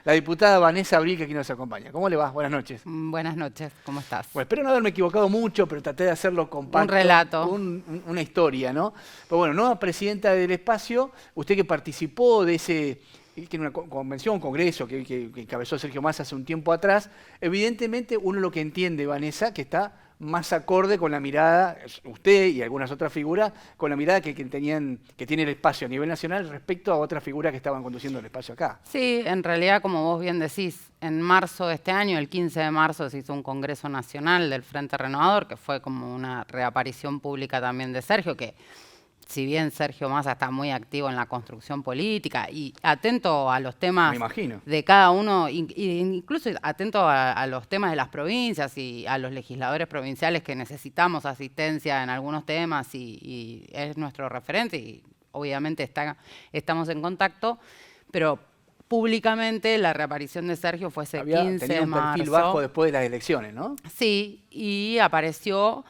la diputada Vanessa Abril, que aquí nos acompaña. ¿Cómo le va? Buenas noches. Buenas noches, ¿cómo estás? Bueno, espero no haberme equivocado mucho, pero traté de hacerlo compacto. Un relato. Una historia, ¿no? Pero bueno, nueva presidenta del espacio, usted que participó de ese, que en una convención, congreso que encabezó Sergio Massa hace un tiempo atrás, evidentemente uno lo que entiende, Vanessa, que está más acorde con la mirada, usted y algunas otras figuras, con la mirada que tiene el espacio a nivel nacional respecto a otras figuras que estaban conduciendo el espacio acá. Sí, en realidad, como vos bien decís, en marzo de este año, el 15 de marzo, se hizo un Congreso Nacional del Frente Renovador, que fue como una reaparición pública también de Sergio, que si bien Sergio Massa está muy activo en la construcción política y atento a los temas de cada uno, incluso atento a los temas de las provincias y a los legisladores provinciales que necesitamos asistencia en algunos temas y es nuestro referente y obviamente estamos en contacto, pero públicamente la reaparición de Sergio fue ese 15 de marzo. Tenía un perfil bajo después de las elecciones, ¿no? Sí, y apareció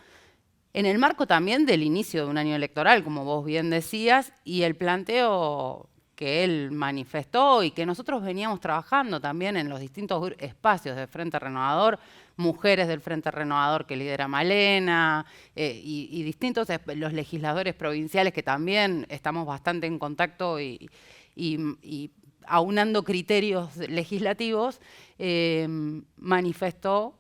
en el marco también del inicio de un año electoral, como vos bien decías, y el planteo que él manifestó y que nosotros veníamos trabajando también en los distintos espacios del Frente Renovador, mujeres del Frente Renovador que lidera Malena, y distintos los legisladores provinciales que también estamos bastante en contacto y aunando criterios legislativos, manifestó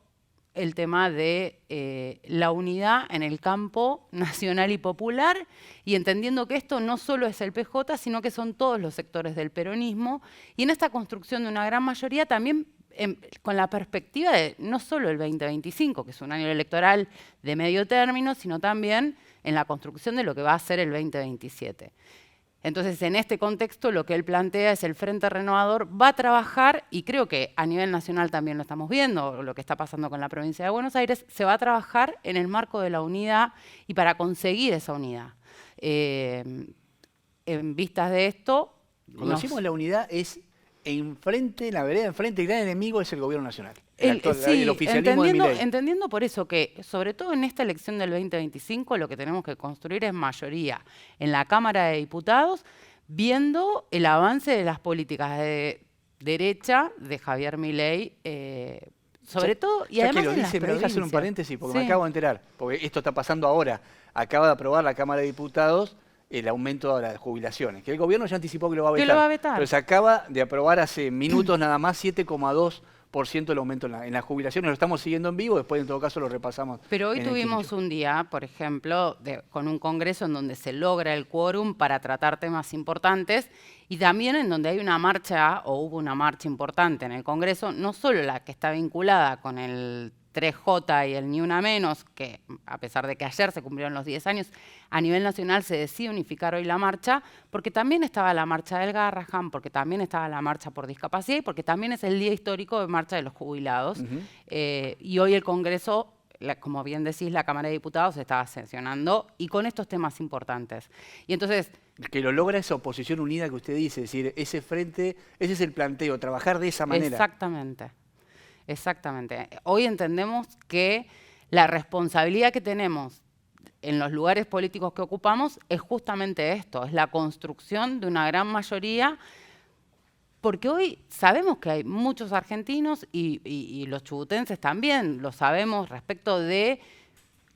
el tema de la unidad en el campo nacional y popular y entendiendo que esto no solo es el PJ, sino que son todos los sectores del peronismo y en esta construcción de una gran mayoría también con la perspectiva de no solo el 2025, que es un año electoral de medio término, sino también en la construcción de lo que va a ser el 2027. Entonces, en este contexto, lo que él plantea es el Frente Renovador va a trabajar, y creo que a nivel nacional también lo estamos viendo, lo que está pasando con la provincia de Buenos Aires, se va a trabajar en el marco de la unidad y para conseguir esa unidad. En vistas de esto... Cuando decimos la unidad es enfrente, la vereda enfrente, el gran enemigo es el gobierno nacional. El oficialismo de Milei. Entendiendo por eso que, sobre todo en esta elección del 2025, lo que tenemos que construir es mayoría en la Cámara de Diputados, viendo el avance de las políticas de derecha de Javier Milei, sobre todo, y además que lo dice, me deja hacer un paréntesis, porque me acabo de enterar, porque esto está pasando ahora. Acaba de aprobar la Cámara de Diputados el aumento de las jubilaciones, que el gobierno ya anticipó que lo va a vetar. Pero se acaba de aprobar hace minutos nada más 7,2% el aumento en las jubilaciones. Lo estamos siguiendo en vivo, después en todo caso lo repasamos. Pero hoy tuvimos un día, por ejemplo, con un congreso en donde se logra el quórum para tratar temas importantes y también en donde hay una marcha, o hubo una marcha importante en el congreso, no solo la que está vinculada con el 3J y el Ni Una Menos, que a pesar de que ayer se cumplieron los 10 años, a nivel nacional se decide unificar hoy la marcha, porque también estaba la marcha del Garrahan, porque también estaba la marcha por discapacidad y porque también es el día histórico de marcha de los jubilados. Y hoy el Congreso, como bien decís, la Cámara de Diputados estaba sesionando y con estos temas importantes. Y entonces... Que lo logra esa oposición unida que usted dice, es decir, ese frente, ese es el planteo, trabajar de esa manera. Exactamente. Exactamente. Hoy entendemos que la responsabilidad que tenemos en los lugares políticos que ocupamos es justamente esto, es la construcción de una gran mayoría, porque hoy sabemos que hay muchos argentinos y los chubutenses también lo sabemos respecto de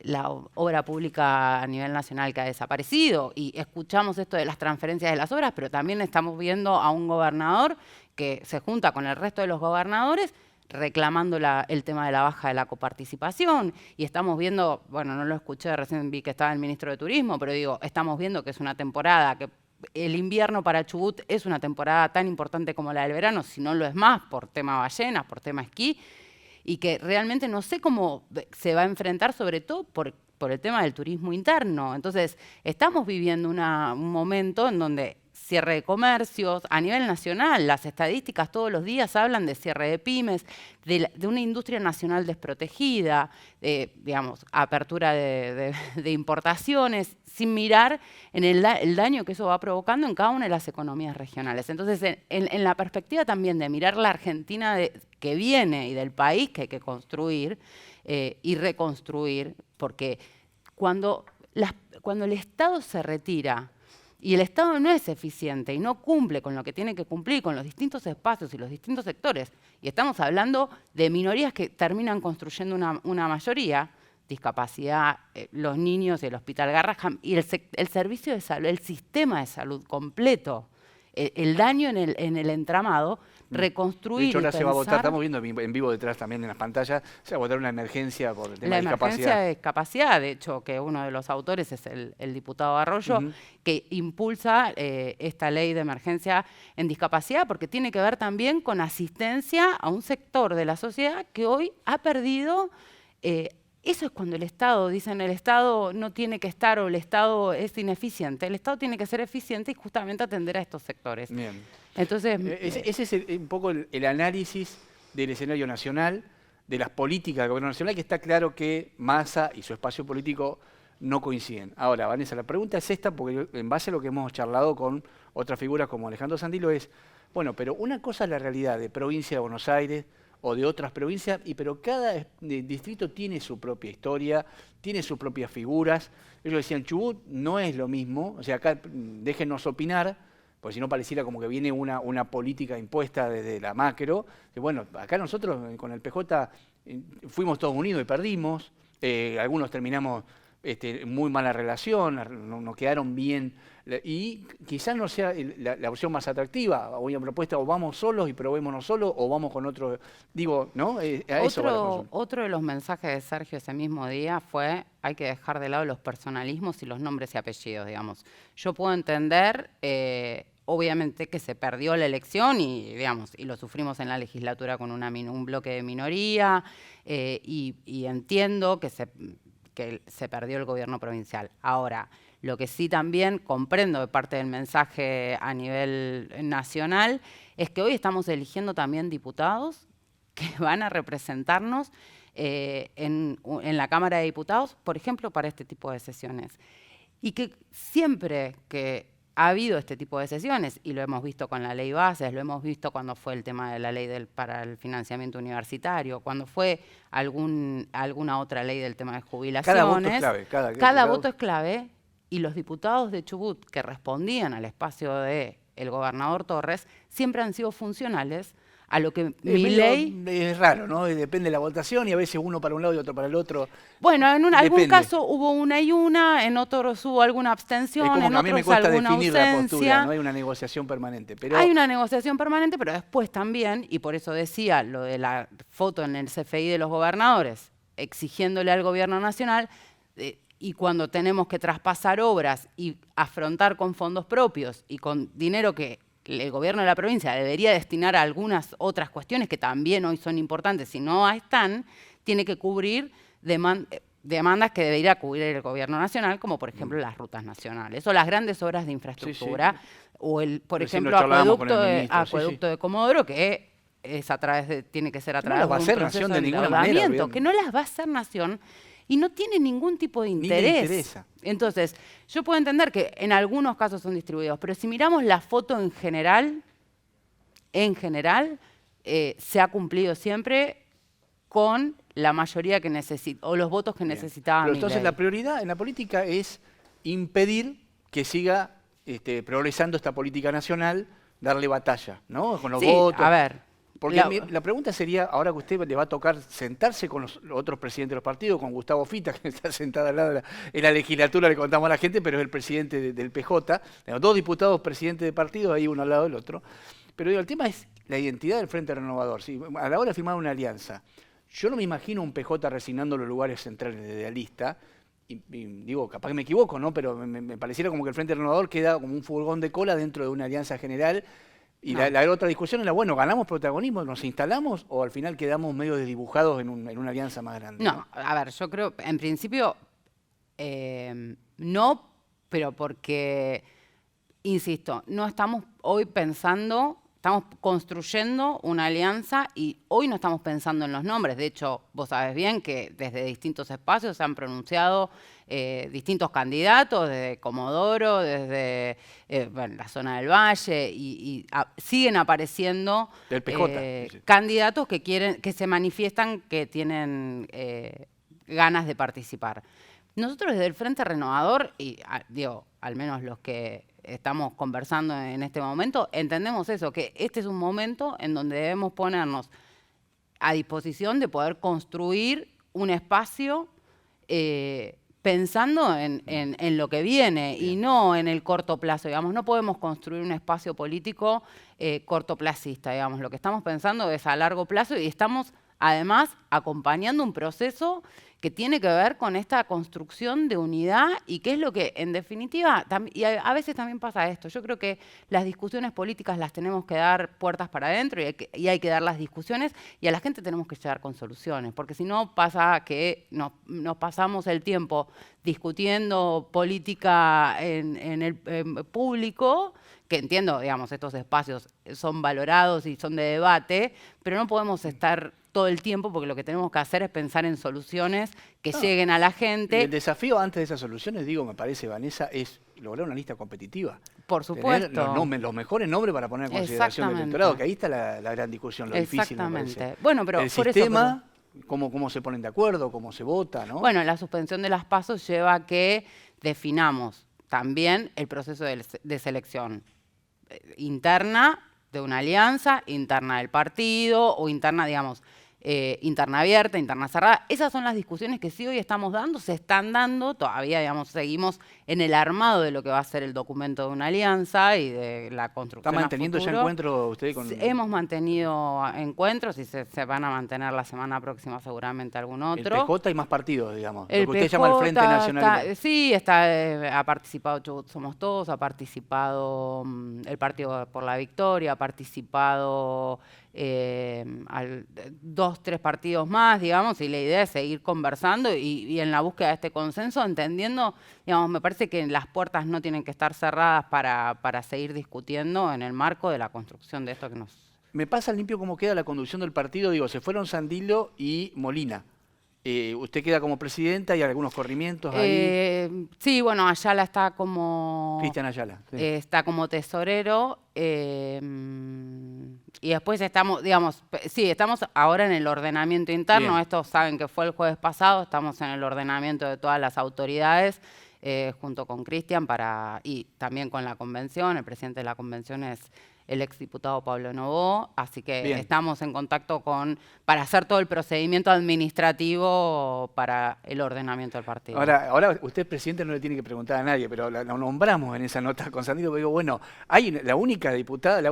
la obra pública a nivel nacional que ha desaparecido y escuchamos esto de las transferencias de las obras, pero también estamos viendo a un gobernador que se junta con el resto de los gobernadores reclamando el tema de la baja de la coparticipación y estamos viendo, bueno, no lo escuché, recién vi que estaba el ministro de Turismo, pero digo, estamos viendo que es una temporada, que el invierno para Chubut es una temporada tan importante como la del verano, si no lo es más, por tema ballenas, por tema esquí, y que realmente no sé cómo se va a enfrentar, sobre todo por el tema del turismo interno. Entonces, estamos viviendo un momento en donde cierre de comercios, a nivel nacional, las estadísticas todos los días hablan de cierre de pymes, de una industria nacional desprotegida, digamos, apertura de importaciones, sin mirar en el daño que eso va provocando en cada una de las economías regionales. Entonces, en la perspectiva también de mirar la Argentina que viene y del país que hay que construir y reconstruir, porque cuando el Estado se retira Y el Estado no es eficiente y no cumple con lo que tiene que cumplir, con los distintos espacios y los distintos sectores. Y estamos hablando de minorías que terminan construyendo una mayoría, discapacidad, los niños, el Hospital Garrahan y el servicio de salud, el sistema de salud completo, el daño en el entramado, reconstruir. De hecho, ahora y se va a votar, pensar, estamos viendo en vivo detrás también en las pantallas, se va a votar una emergencia por el tema la de emergencia discapacidad. de discapacidad, de hecho, que uno de los autores es el diputado Arroyo, que impulsa esta ley de emergencia en discapacidad, porque tiene que ver también con asistencia a un sector de la sociedad que hoy ha perdido. Eso es cuando el Estado, dicen el Estado no tiene que estar o el Estado es ineficiente. El Estado tiene que ser eficiente y justamente atender a estos sectores. Bien. Entonces, Ese es un poco el análisis del escenario nacional, de las políticas del gobierno nacional, que está claro que Massa y su espacio político no coinciden. Ahora, Vanessa, la pregunta es esta, porque en base a lo que hemos charlado con otras figuras como Alejandro Sandilo es, bueno, pero una cosa es la realidad de provincia de Buenos Aires o de otras provincias, pero cada distrito tiene su propia historia, tiene sus propias figuras. Ellos decían, Chubut no es lo mismo, o sea, acá déjenos opinar, porque si no pareciera como que viene una política impuesta desde la macro, que bueno, acá nosotros con el PJ fuimos todos unidos y perdimos, algunos terminamos muy mala relación, no nos quedaron bien, y quizás no sea la opción más atractiva, o una propuesta, o vamos solos y probémonos solos, o vamos con otro, digo, ¿no? A eso va la consulta. Otro de los mensajes de Sergio ese mismo día fue, hay que dejar de lado los personalismos y los nombres y apellidos, digamos. Yo puedo entender, obviamente, que se perdió la elección y, digamos, y lo sufrimos en la legislatura con un bloque de minoría, y entiendo que se perdió el gobierno provincial. Ahora, lo que sí también comprendo de parte del mensaje a nivel nacional es que hoy estamos eligiendo también diputados que van a representarnos en la Cámara de Diputados, por ejemplo, para este tipo de sesiones. Y que siempre que ha habido este tipo de sesiones, y lo hemos visto con la ley bases, lo hemos visto cuando fue el tema de la ley para el financiamiento universitario, cuando fue alguna otra ley del tema de jubilaciones. Cada voto es clave. Cada voto es clave, y los diputados de Chubut que respondían al espacio del gobernador Torres siempre han sido funcionales a lo que Milei... Es raro, ¿no? Depende de la votación y a veces uno para un lado y otro para el otro. Bueno, en algún caso hubo una y una, en otros hubo alguna abstención, en otros a mí me cuesta alguna definir ausencia. la postura, no hay una negociación permanente. Pero... Hay una negociación permanente, pero después también, y por eso decía lo de la foto en el CFI de los gobernadores, exigiéndole al gobierno nacional, y cuando tenemos que traspasar obras y afrontar con fondos propios y con dinero que el gobierno de la provincia debería destinar a algunas otras cuestiones que también hoy son importantes, si no están, tiene que cubrir demandas que debería cubrir el gobierno nacional, como por ejemplo las rutas nacionales o las grandes obras de infraestructura, o por ejemplo acueducto de Comodoro, que es tiene que ser a través de un proceso de endeudamiento, que no las va a hacer nación y no tiene ningún tipo de interés. Ni le interesa. Entonces, yo puedo entender que en algunos casos son distribuidos, pero si miramos la foto en general, se ha cumplido siempre con la mayoría que necesita, o los votos que necesitaba Milei. Entonces la prioridad en la política es impedir que siga progresando esta política nacional, darle batalla, ¿no? Con los votos. A ver. Porque la pregunta sería, ahora que usted le va a tocar sentarse con los otros presidentes de los partidos, con Gustavo Fita, que está sentado al lado en la legislatura, le contamos a la gente, pero es el presidente del PJ. Tenemos dos diputados presidentes de partidos, ahí uno al lado del otro. Pero digo, el tema es la identidad del Frente Renovador. ¿Sí? A la hora de firmar una alianza, yo no me imagino un PJ resignando los lugares centrales de la lista. Y digo, capaz que me equivoco, ¿no? Pero me pareciera como que el Frente Renovador queda como un furgón de cola dentro de una alianza general. Y no. la otra discusión era, bueno, ¿ganamos protagonismo, nos instalamos o al final quedamos medio desdibujados en una alianza más grande? No, a ver, yo creo, en principio, no, pero porque, insisto, no estamos hoy pensando, estamos construyendo una alianza y hoy no estamos pensando en los nombres. De hecho, vos sabés bien que desde distintos espacios se han pronunciado distintos candidatos, desde Comodoro, desde la zona del Valle, y siguen apareciendo del PJ, candidatos que se manifiestan que tienen ganas de participar. Nosotros desde el Frente Renovador, y digo, al menos los que estamos conversando en este momento, entendemos eso, que este es un momento en donde debemos ponernos a disposición de poder construir un espacio pensando en lo que viene y no en el corto plazo, digamos. No podemos construir un espacio político cortoplacista, digamos. Lo que estamos pensando es a largo plazo y estamos además acompañando un proceso que tiene que ver con esta construcción de unidad y que es lo que, en definitiva, y a veces también pasa esto. Yo creo que las discusiones políticas las tenemos que dar puertas para adentro y hay que dar las discusiones y a la gente tenemos que llegar con soluciones, porque si no pasa que nos pasamos el tiempo discutiendo política en el público, que entiendo, digamos, estos espacios son valorados y son de debate, pero no podemos estar todo el tiempo porque lo que tenemos que hacer es pensar en soluciones que lleguen a la gente. Y el desafío antes de esas soluciones, digo, me parece, Vanessa, es lograr una lista competitiva. Por supuesto. Tener los mejores nombres para poner en consideración del electorado, que ahí está la gran discusión, lo difícil, me parece. Bueno, pero el por sistema, cómo se ponen de acuerdo, cómo se vota, ¿no? Bueno, la suspensión de las PASO lleva a que definamos también el proceso de selección interna de una alianza, interna del partido o interna, digamos, interna abierta, interna cerrada. Esas son las discusiones que sí hoy estamos dando, se están dando, todavía, digamos, seguimos en el armado de lo que va a ser el documento de una alianza y de la construcción. ¿Está manteniendo ya encuentros usted con...? Hemos mantenido encuentros y se van a mantener la semana próxima seguramente algún otro. El PJ y más partidos, digamos, lo que usted llama el Frente Nacional. Sí, ha participado Chubut Somos Todos, ha participado el Partido por la Victoria, ha participado 2, 3 partidos más, digamos, y la idea es seguir conversando y en la búsqueda de este consenso, entendiendo, digamos, me parece que las puertas no tienen que estar cerradas para seguir discutiendo en el marco de la construcción de esto que nos... Me pasa limpio cómo queda la conducción del partido, digo, se fueron Sandilo y Molina. ¿Usted queda como presidenta y algunos corrimientos ahí? Sí, bueno, Ayala está como... Cristian Ayala. Sí. Está como tesorero. Y después estamos, digamos, sí, estamos ahora en el ordenamiento interno. Bien. Esto saben que fue el jueves pasado. Estamos en el ordenamiento de todas las autoridades junto con Cristian y también con la convención. El presidente de la convención es el exdiputado Pablo Novoa, así que Bien. estamos en contacto para hacer todo el procedimiento administrativo para el ordenamiento del partido. Ahora usted, presidente, no le tiene que preguntar a nadie, pero lo nombramos en esa nota con Sandilo, porque digo, bueno, hay la única diputada, el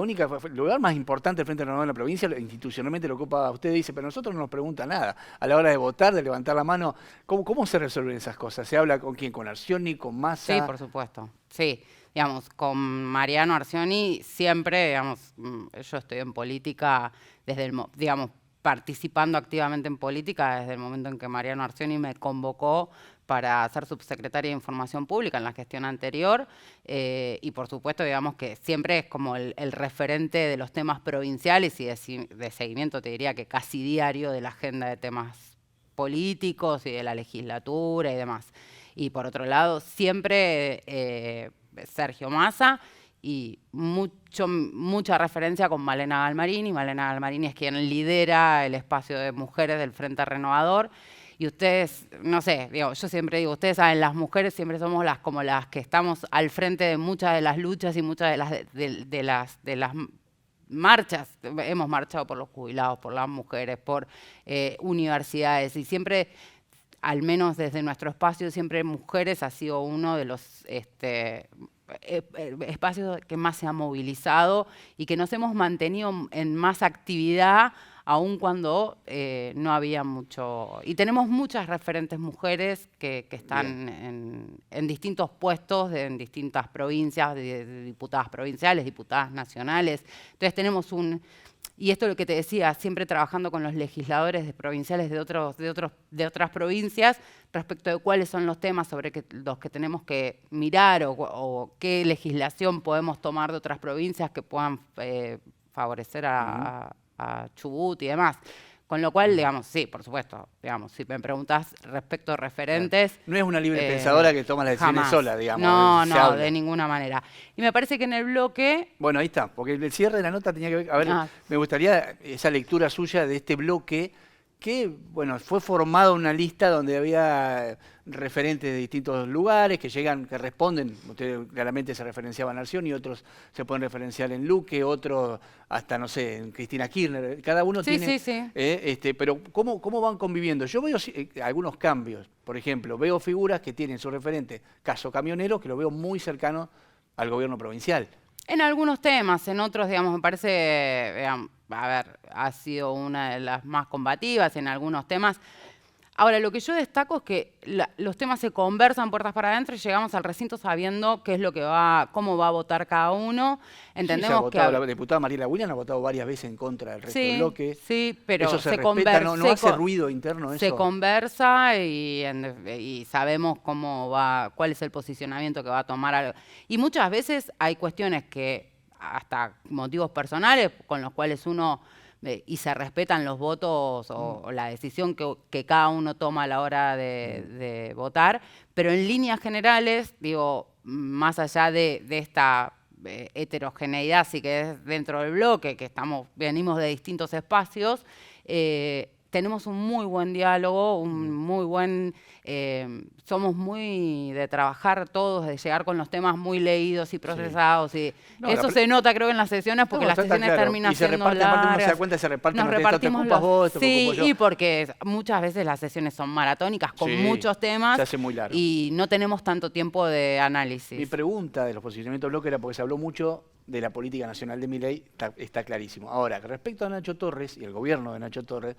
lugar más importante del Frente Renovador en la provincia, institucionalmente lo ocupa usted, dice, pero nosotros no nos pregunta nada. A la hora de votar, de levantar la mano, ¿cómo se resuelven esas cosas? ¿Se habla con quién? ¿Con Arcioni? ¿Con Massa? Sí, por supuesto, sí. Digamos, con Mariano Arcioni siempre, digamos, yo estoy en política desde digamos, participando activamente en política desde el momento en que Mariano Arcioni me convocó para ser subsecretaria de Información Pública en la gestión anterior y por supuesto, digamos que siempre es como el referente de los temas provinciales y de seguimiento, te diría que casi diario, de la agenda de temas políticos y de la legislatura y demás. Y por otro lado, siempre... Sergio Massa y mucha referencia con Malena Galmarini. Malena Galmarini es quien lidera el espacio de mujeres del Frente Renovador. Y ustedes, no sé, digo, yo siempre digo, ustedes saben, las mujeres siempre somos como las que estamos al frente de muchas de las luchas y muchas de las marchas. Hemos marchado por los jubilados, por las mujeres, por universidades y siempre... Al menos desde nuestro espacio, siempre mujeres ha sido uno de los espacios que más se ha movilizado y que nos hemos mantenido en más actividad, aun cuando no había mucho... Y tenemos muchas referentes mujeres que están en distintos puestos, en distintas provincias, de diputadas provinciales, diputadas nacionales. Entonces tenemos y esto es lo que te decía, siempre trabajando con los legisladores provinciales de otras provincias respecto de cuáles son los temas sobre los que tenemos que mirar o qué legislación podemos tomar de otras provincias que puedan favorecer a Chubut y demás. Con lo cual, digamos, sí, por supuesto, digamos, si me preguntás respecto a referentes... No es una libre pensadora que toma las decisiones sola, digamos. No, de ninguna manera. Y me parece que en el bloque... Bueno, ahí está, porque el cierre de la nota tenía que ver... A ver, me gustaría esa lectura suya de este bloque que, bueno, fue formada una lista donde había referentes de distintos lugares que llegan, que responden, ustedes claramente se referenciaban a Arción y otros se pueden referenciar en Luque, otros hasta, no sé, en Cristina Kirchner, cada uno tiene... pero ¿cómo van conviviendo? Yo veo algunos cambios, por ejemplo, veo figuras que tienen su referente, caso Camionero, que lo veo muy cercano al gobierno provincial. En algunos temas, en otros, digamos, me parece, a ver, ha sido una de las más combativas en algunos temas. Ahora, lo que yo destaco es que los temas se conversan puertas para adentro y llegamos al recinto sabiendo qué es lo que cómo va a votar cada uno. Entendemos que la diputada Mariela Williams ha votado varias veces en contra del resto del bloque. Sí, pero eso se conversa. No hace ruido interno eso. Se conversa y sabemos cómo cuál es el posicionamiento que va a tomar. Y muchas veces hay cuestiones que, hasta motivos personales, con los cuales uno... y se respetan los votos o la decisión que cada uno toma a la hora de votar, pero en líneas generales, digo, más allá de esta heterogeneidad, sí que es dentro del bloque, que venimos de distintos espacios, tenemos un muy buen diálogo, un muy buen... somos muy de trabajar todos, de llegar con los temas muy leídos y procesados. Sí. Y eso se nota, creo, en las sesiones, porque las sesiones terminan siendo largas. Uno se da cuenta, se reparten nos repartimos y porque muchas veces las sesiones son maratónicas, con muchos temas. Se hace muy largo. Y no tenemos tanto tiempo de análisis. Mi pregunta de los posicionamientos del bloque era porque se habló mucho de la política nacional de Milei, está clarísimo. Ahora, respecto a Nacho Torres y el gobierno de Nacho Torres,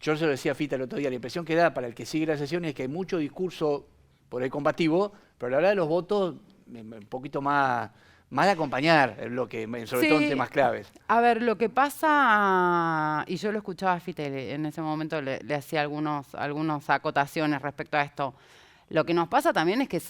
yo se lo decía a Fita el otro día, la impresión que da para el que sigue la sesión es que hay mucho discurso por ahí combativo, pero a la hora de los votos un poquito más de acompañar el bloque, sobre todo en temas claves. A ver, lo que pasa, y yo lo escuchaba a Fita en ese momento, le hacía algunas acotaciones respecto a esto. Lo que nos pasa también es que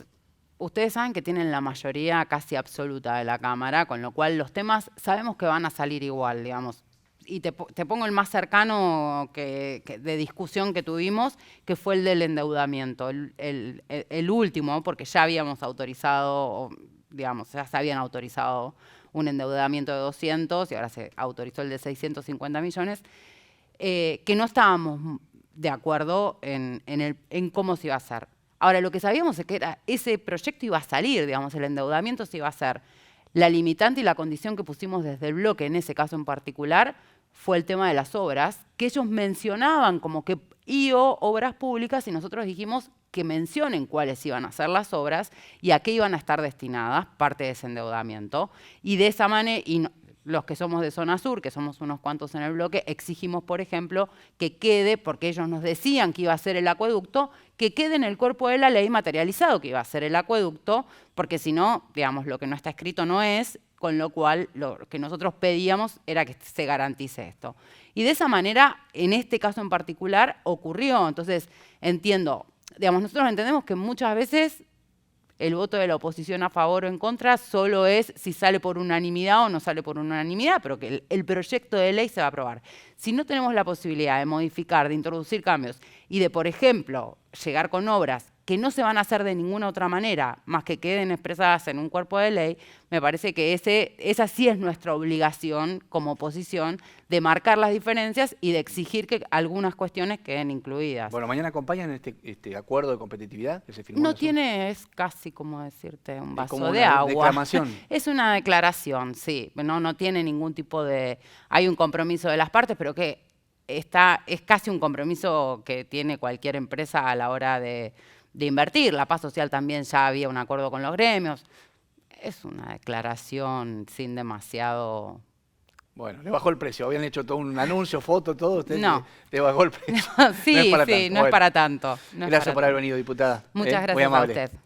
ustedes saben que tienen la mayoría casi absoluta de la Cámara, con lo cual los temas sabemos que van a salir igual, digamos. Y te pongo el más cercano de discusión que tuvimos, que fue el del endeudamiento, el último, porque ya habíamos autorizado, digamos, ya se habían autorizado un endeudamiento de 200 y ahora se autorizó el de 650 millones, que no estábamos de acuerdo en cómo se iba a hacer. Ahora, lo que sabíamos es que ese proyecto iba a salir, digamos, el endeudamiento se iba a hacer. La limitante y la condición que pusimos desde el bloque, en ese caso en particular, fue el tema de las obras, que ellos mencionaban como que obras públicas, y nosotros dijimos que mencionen cuáles iban a ser las obras y a qué iban a estar destinadas parte de ese endeudamiento. Y de esa manera, los que somos de zona sur, que somos unos cuantos en el bloque, exigimos, por ejemplo, que quede, porque ellos nos decían que iba a ser el acueducto, que quede en el cuerpo de la ley materializado que iba a ser el acueducto, porque si no, digamos, lo que no está escrito no es, con lo cual lo que nosotros pedíamos era que se garantice esto. Y de esa manera, en este caso en particular, ocurrió. Entonces, digamos, nosotros entendemos que muchas veces el voto de la oposición a favor o en contra solo es si sale por unanimidad o no sale por unanimidad, pero que el proyecto de ley se va a aprobar. Si no tenemos la posibilidad de modificar, de introducir cambios y de, por ejemplo, llegar con obras que no se van a hacer de ninguna otra manera, más que queden expresadas en un cuerpo de ley, me parece que esa sí es nuestra obligación como oposición de marcar las diferencias y de exigir que algunas cuestiones queden incluidas. Bueno, mañana acompañan este acuerdo de competitividad que se firmó. No tiene, es casi como decirte un vaso como de agua. Declamación. Es una declaración, sí. No tiene ningún tipo de... Hay un compromiso de las partes, pero que es casi un compromiso que tiene cualquier empresa a la hora de invertir. La Paz Social también ya había un acuerdo con los gremios. Es una declaración sin demasiado... Bueno, le bajó el precio. Habían hecho todo un anuncio, foto, todo. Usted no. le bajó el precio. No, sí, no es para tanto. Gracias por haber venido, diputada. Muchas gracias a usted.